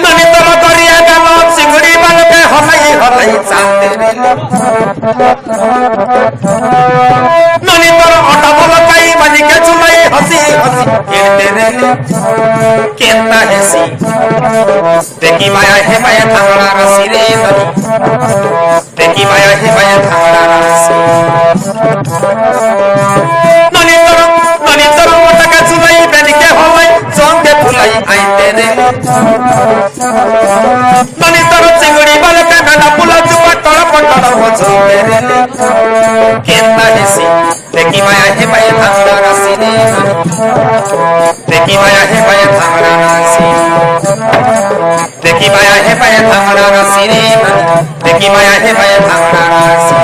ননি তল করিয়া গেল চিংড়ি বালকে হলাই হলাই চাঁদে ননি তল অটা বলকাই বালিকে চুলাই হসি হসি কেটে রে কেতা হেসি দেখি মায়া হে মায়া থাংড়া রাশি রে ননি দেখি মায়া হে মায়া থাংড়া রাশি ননি তল মটাকে চুলাই বেলিকে হলাই জঙ্গে ফুলাই আইতে রে ননি তল চিংড়ি বালকে গানা ফুলা চুপা টড় পটড় হচতে রে কেতা হেসি দেখি মায়া হে মায়া থাংড়া রাশি রে দেখি মায়া হে মায়া থাংড়া রাশি দেখি মায়া হে মায়া থাংড়া রাশি রে দেখি মায়া হে মায়া থাংড়া রাশি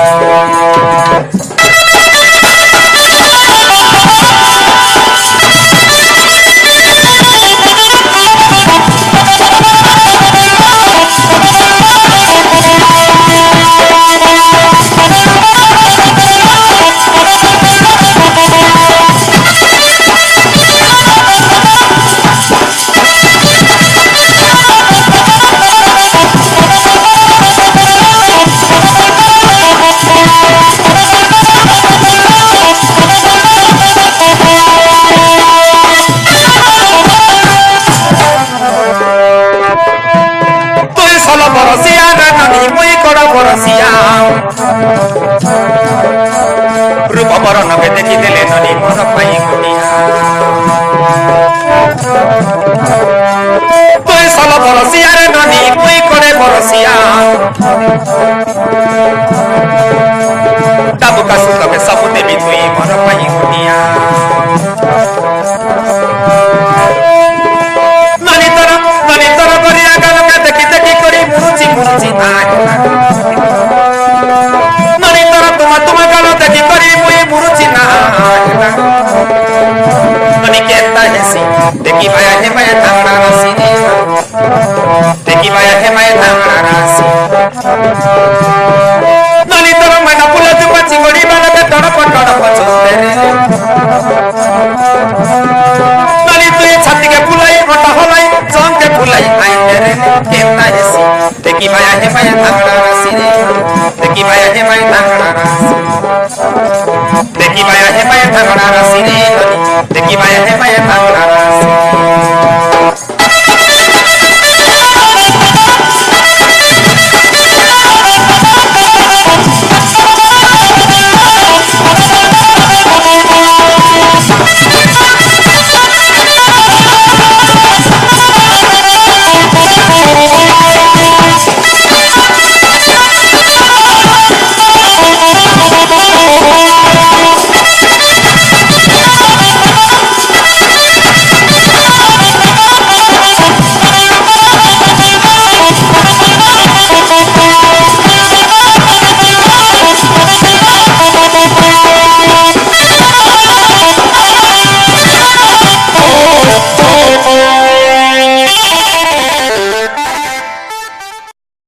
रूप बरन के देखी देले ननी मन पाई गुनिया तुई सल बरसिया रे ननी मुई करे बरसिया ताबु का सुत के सब देवी तुई मन पाई गुनिया ननी तर करिया गाल के देखी देखी करी मुरुची मुरुची आए तुम गाल देखी करी मुई मुरुची ना ननी केता हेसी देखी माया हे माया थांगड़ा राशि देखी माया हे माया थांगड़ा राशि ननी तोर मैना पुला चुपा चिंगड़ी बाला के तड़प बचते ननी तुई छाती के फुलाई रोटा होलाई जंग के फुलाई आईते रे केता हेसी देखी माया हे माया थांगड़ा राशि देखी माया हे माया थांगड़ा राशि देखी माया हे माया थांगड़ा राशि देखी माया हे माया थांगड़ा राशि